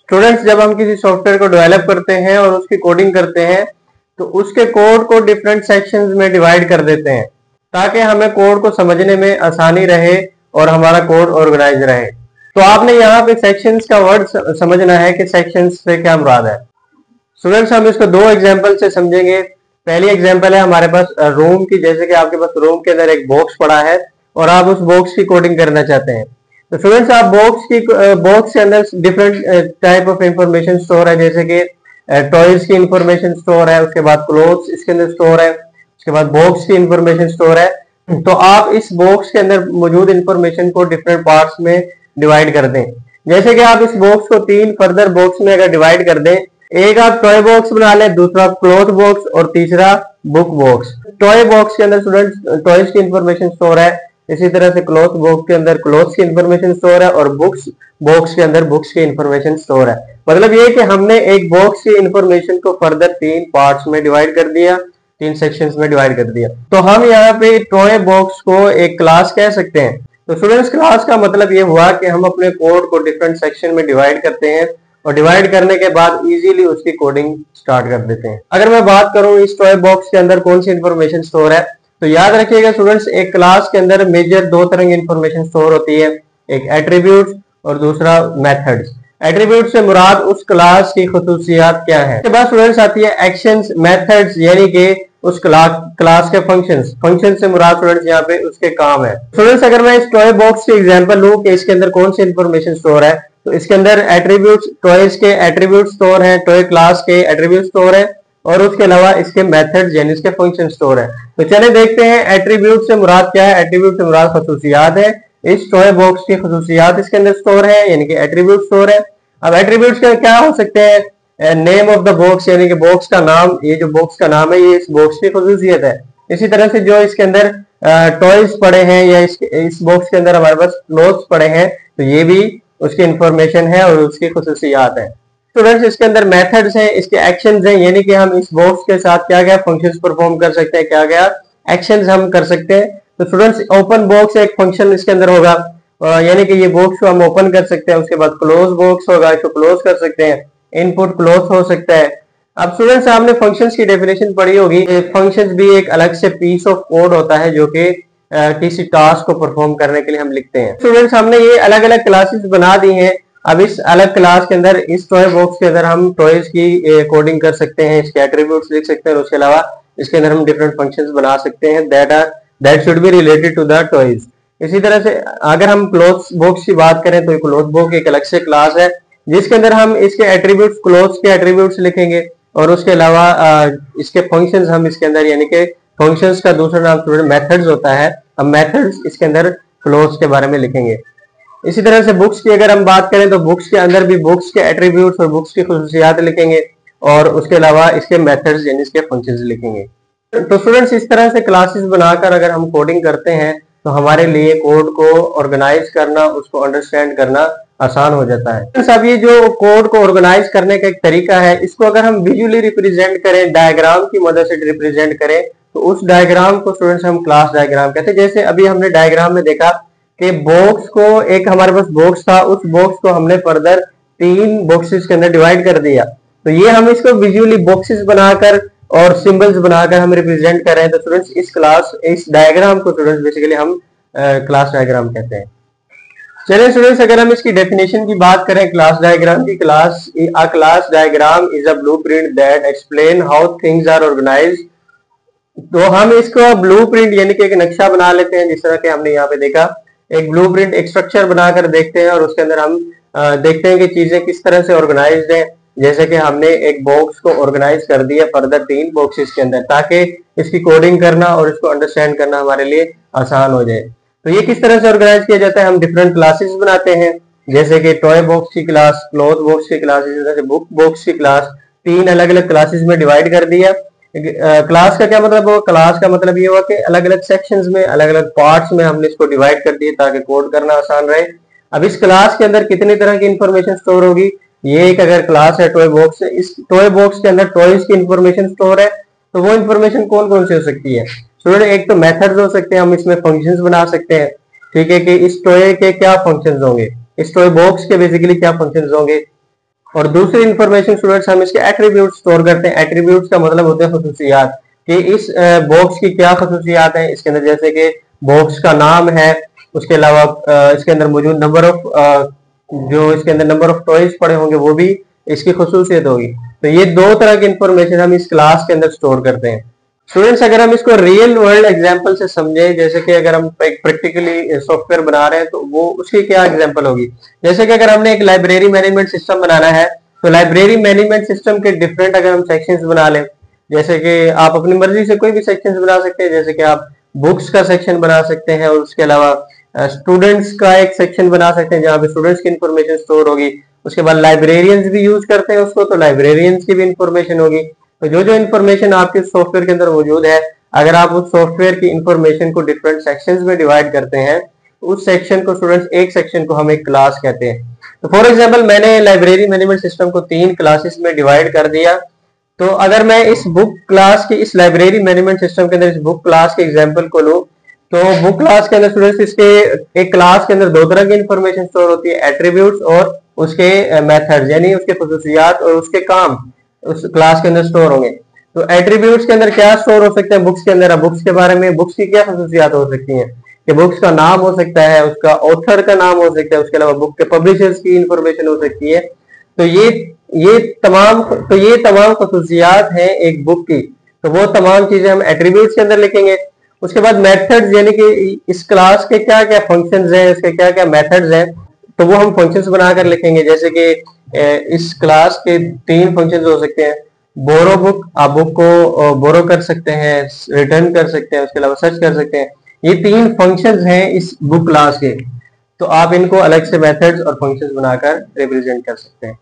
Students, जब हम किसी सॉफ्टवेयर को डेवलप करते हैं और उसकी कोडिंग करते हैं तो उसके कोड को डिफरेंट सेक्शंस में डिवाइड कर देते हैं ताकि हमें कोड को समझने में आसानी रहे और हमारा कोड ऑर्गेनाइज रहे। तो आपने यहाँ पे सेक्शंस का वर्ड समझना है कि सेक्शंस से क्या मुराद है। स्टूडेंट्स, हम इसको दो एग्जांपल से समझेंगे। पहली एग्जांपल है हमारे पास रूम की, जैसे कि आपके पास रूम के अंदर एक बॉक्स पड़ा है और आप उस बॉक्स की कोडिंग करना चाहते हैं। तो स्टूडेंट्स, आप बॉक्स के अंदर different type of information store है, जैसे कि टॉयज की इंफॉर्मेशन स्टोर है, उसके बाद क्लोथ्स इसके अंदर स्टोर है, उसके बाद बॉक्स की इंफॉर्मेशन स्टोर है। तो आप इस बॉक्स के अंदर मौजूद इंफॉर्मेशन को डिफरेंट पार्ट्स में डिवाइड कर दें। जैसे कि आप इस बॉक्स को 3 फर्दर बॉक्स में अगर डिवाइड कर दें, एक आप टॉय बॉक्स बना लें, दूसरा क्लॉथ बॉक्स और तीसरा बुक बॉक्स। टॉय बॉक्स के अंदर स्टूडेंट्स टॉयज की इंफॉर्मेशन स्टोर है, इसी तरह से क्लॉथ बॉक्स के अंदर क्लॉथ्स की इंफॉर्मेशन स्टोर है और बुक्स बॉक्स के अंदर बुक्स की इंफॉर्मेशन स्टोर है। मतलब ये कि हमने एक बॉक्स की इंफॉर्मेशन को फर्दर 3 पार्ट्स में डिवाइड कर दिया, 3 सेक्शंस में डिवाइड कर दिया। तो हम यहाँ पे टॉय बॉक्स को एक क्लास कह सकते हैं। तो स्टूडेंट्स, क्लास का मतलब ये हुआ कि हम अपने कोड को डिफरेंट सेक्शन में डिवाइड करते हैं और डिवाइड करने के बाद इजीली उसकी कोडिंग स्टार्ट कर देते हैं। अगर मैं बात करूं इस टॉय बॉक्स के अंदर कौन सी इंफॉर्मेशन स्टोर है, तो याद रखिएगा स्टूडेंट्स, एक क्लास के अंदर मेजर 2 तरह की इंफॉर्मेशन स्टोर होती है, एक एट्रीब्यूट्स और दूसरा मेथड्स। एट्रीब्यूट से मुराद उस क्लास की खुसूसियात क्या है। इसके बाद स्टूडेंट्स आती है एक्शंस, मेथड्स यानी कि उस क्लास के फंक्शंस। फंक्शन से मुराद स्टूडेंट्स यहाँ पे उसके काम है। स्टूडेंट्स, अगर मैं इस टॉय बॉक्स की एग्जांपल लूं कि इसके अंदर कौन सी इंफॉर्मेशन स्टोर है, तो इसके अंदर एट्रीब्यूट्स, टॉयज के एट्रीब्यूट स्टोर है, टॉय क्लास के एट्रीब्यूट स्टोर है और उसके अलावा इसके मेथड्स यानी इसके फंक्शन स्टोर है। तो चले देखते हैं एट्रीब्यूट से मुराद क्या है। एट्रीब्यूट से मुराद खुसूसियात है। इस टॉय बॉक्स की खुसूसियात इसके अंदर स्टोर है यानी कि एट्रीब्यूट स्टोर है। अब एट्रीब्यूट्स के क्या हो सकते हैं, नेम ऑफ द बॉक्स यानी कि बॉक्स का नाम, ये जो बॉक्स का नाम है ये इस बॉक्स की खुसूसियत है। इसी तरह से जो इसके अंदर टॉयज पड़े हैं या इस बॉक्स के अंदर हमारे पास क्लोथ्स पड़े हैं तो ये भी उसकी इंफॉर्मेशन है और उसकी खुसूसियात है। स्टूडेंट्स, इसके अंदर मेथड्स हैं, इसके एक्शंस हैं, यानी कि हम इस बॉक्स के साथ क्या क्या फंक्शंस परफॉर्म कर सकते हैं, क्या क्या एक्शंस हम कर सकते हैं। तो स्टूडेंट्स, ओपन बॉक्स एक फंक्शन इसके अंदर होगा, यानी कि ये बॉक्स को हम ओपन कर सकते हैं। उसके बाद क्लोज बॉक्स होगा, इसको क्लोज कर सकते हैं। इनपुट क्लोज हो सकता है। अब स्टूडेंट्स, आपने फंक्शंस की डेफिनेशन पढ़ी होगी। फंक्शंस भी एक अलग से पीस ऑफ कोड होता है जो कि किसी टास्क को परफॉर्म करने के लिए हम लिखते हैं। स्टूडेंट्स, हमने ये अलग अलग क्लासेस बना दी हैं। अब इस अलग क्लास के अंदर, इस टॉय बॉक्स के अंदर हम टॉयज की कोडिंग कर सकते हैं, इसके एट्रीब्यूट्स लिख सकते हैं और उसके अलावा इसके अंदर हम डिफरेंट फंक्शंस बना सकते हैं that should be related to the toys. इसी तरह से अगर हम क्लोथ्स बॉक्स की बात करें तो क्लोथ बॉक्स एक अलग से क्लास है जिसके अंदर हम इसके एट्रीब्यूट्स, क्लोथ्स के एट्रीब्यूट्स लिखेंगे और उसके अलावा इसके फंक्शंस हम इसके अंदर, यानी कि फंक्शंस का दूसरा नाम स्टूडेंट मेथड्स होता है। हम मेथड्स इसके अंदर क्लोथ्स के बारे में लिखेंगे। इसी तरह से बुक्स की अगर हम बात करें तो बुक्स के अंदर भी बुक्स के एट्रीब्यूट्स और बुक्स की खुसूसियात लिखेंगे और उसके अलावा इसके मेथड्स यानी इसके फंक्शंस लिखेंगे। तो स्टूडेंट्स, इस तरह से क्लासेस बनाकर अगर हम कोडिंग करते हैं तो हमारे लिए कोड को ऑर्गेनाइज करना, उसको अंडरस्टैंड करना आसान हो जाता है। सब ये जो कोड को ऑर्गेनाइज करने का एक तरीका है, इसको अगर हम विजुअली रिप्रेजेंट करें, डायग्राम की मदद से रिप्रेजेंट करें तो उस डायग्राम को स्टूडेंट्स हम क्लास डायग्राम कहते हैं। जैसे अभी हमने डायग्राम में देखा कि बॉक्स को, एक हमारे पास बॉक्स था, उस बॉक्स को हमने फर्दर 3 बॉक्सेस के अंदर डिवाइड कर दिया। तो ये हम इसको विजुअली बॉक्सेस बनाकर और सिंबल्स बनाकर हम रिप्रेजेंट कर रहे हैं। तो स्टूडेंट्स, इस डायग्राम को स्टूडेंट्स बेसिकली हम क्लास डायग्राम कहते हैं। चलिए स्टूडेंट्स, अगर हम इसकी डेफिनेशन की बात करें क्लास डायग्राम की, class diagram is a blueprint that explain how things are organised. तो हम इसको ब्लूप्रिंट यानी कि एक नक्शा बना लेते हैं, जिस तरह के हमने यहाँ पे देखा। एक ब्लूप्रिंट, एक स्ट्रक्चर बनाकर देखते हैं और उसके अंदर हम देखते हैं कि चीजें किस तरह से ऑर्गेनाइज्ड है। जैसे कि हमने एक बॉक्स को ऑर्गेनाइज कर दिया फर्दर 3 बॉक्सेस के अंदर, ताकि इसकी कोडिंग करना और इसको अंडरस्टैंड करना हमारे लिए आसान हो जाए। तो ये किस तरह से ऑर्गेनाइज किया जाता है, हम डिफरेंट क्लासेस बनाते हैं, जैसे कि टॉय बॉक्स की क्लास, क्लॉथ बॉक्स की क्लास, इसी तरह से बुक बॉक्स की क्लास। 3 अलग अलग क्लासेस में डिवाइड कर दिया। क्लास का क्या मतलब हुआ, क्लास का मतलब ये हुआ कि अलग अलग सेक्शंस में, अलग अलग पार्ट्स में हमने इसको डिवाइड कर दिए ताकि कोड करना आसान रहे। अब इस क्लास के अंदर कितनी तरह की इंफॉर्मेशन स्टोर होगी, ये एक अगर क्लास है टॉय बॉक्स है, इस टॉय बॉक्स के अंदर टॉयज की इंफॉर्मेशन स्टोर है। तो वो इंफॉर्मेशन कौन कौन सी हो सकती है स्टूडेंट, एक तो मेथड्स हो सकते हैं, हम इसमें फंक्शंस बना सकते हैं। ठीक है कि इस टॉय के क्या फंक्शंस होंगे, इस टॉय बॉक्स के बेसिकली क्या फंक्शंस होंगे। और दूसरी इंफॉर्मेशन स्टूडेंट्स हम इसके एट्रीब्यूट स्टोर करते हैं। एट्रीब्यूट्स का मतलब होते हैं खसूसियात, कि इस बॉक्स की क्या खसूसियात है इसके अंदर, जैसे कि बॉक्स का नाम है, उसके अलावा इसके अंदर मौजूद नंबर ऑफ जो इसके अंदर नंबर ऑफ टॉयज पड़े होंगे वो भी इसकी खसूसियत होगी। तो ये दो तरह की इंफॉर्मेशन हम इस क्लास के अंदर स्टोर करते हैं। स्टूडेंट्स अगर हम इसको रियल वर्ल्ड एग्जांपल से समझे, जैसे कि अगर हम एक प्रैक्टिकली सॉफ्टवेयर बना रहे हैं तो वो उसकी क्या एग्जांपल होगी। जैसे कि अगर हमने एक लाइब्रेरी मैनेजमेंट सिस्टम बनाना है तो लाइब्रेरी मैनेजमेंट सिस्टम के डिफरेंट अगर हम सेक्शंस बना लें, जैसे कि आप अपनी मर्जी से कोई भी सेक्शंस बना सकते हैं, जैसे कि आप बुक्स का सेक्शन बना सकते हैं और उसके अलावा स्टूडेंट्स का एक सेक्शन बना सकते हैं जहाँ पे स्टूडेंट्स की इंफॉर्मेशन स्टोर होगी। उसके बाद लाइब्रेरियंस भी यूज करते हैं उसको, तो लाइब्रेरियंस की भी इंफॉर्मेशन होगी। तो जो जो इन्फॉर्मेशन आपके सॉफ्टवेयर के अंदर मौजूद है, अगर आप उस सॉफ्टवेयर की इंफॉर्मेशन को डिफरेंट सेक्शंस में डिवाइड करते हैं, उस सेक्शन को स्टूडेंट्स, एक सेक्शन को हम एक क्लास कहते हैं। तो फॉर एग्जांपल मैंने लाइब्रेरी मैनेजमेंट सिस्टम को 3 क्लासेस में डिवाइड कर दिया। तो अगर मैं इस बुक क्लास की, इस लाइब्रेरी मैनेजमेंट सिस्टम के अंदर इस बुक क्लास के एग्जांपल को लूं, तो बुक क्लास के अंदर स्टूडेंट्स इसके एक क्लास के अंदर दो तरह की इंफॉर्मेशन स्टोर होती है, एट्रीब्यूट्स और उसके मेथड्स, यानी उसके खसूसियात और उसके काम उस क्लास के अंदर स्टोर होंगे। तो एट्रीब्यूट्स के अंदर क्या स्टोर हो सकते हैं बुक्स के अंदर, बुक्स के बारे में, बुक्स की क्या खसूसियात हो सकती हैं कि बुक्स का नाम हो सकता है, उसका ऑथर का नाम हो सकता है, उसके अलावा बुक के पब्लिशर्स की इंफॉर्मेशन हो सकती है। तो ये तमाम खसूसियात हैं एक बुक की, तो वो तमाम चीजें हम एट्रीब्यूट्स के अंदर लिखेंगे। उसके बाद मेथड्स, यानी कि इस क्लास के क्या क्या फंक्शंस हैं, इसके क्या क्या मेथड्स हैं, तो वो हम फंक्शंस बनाकर लिखेंगे। जैसे कि इस क्लास के 3 फंक्शंस हो सकते हैं, बोरो बुक, आप बुक को बोरो कर सकते हैं, रिटर्न कर सकते हैं, उसके अलावा सर्च कर सकते हैं। ये 3 फंक्शंस हैं इस बुक क्लास के, तो आप इनको अलग से मेथड्स और फंक्शंस बनाकर रिप्रेजेंट कर सकते हैं।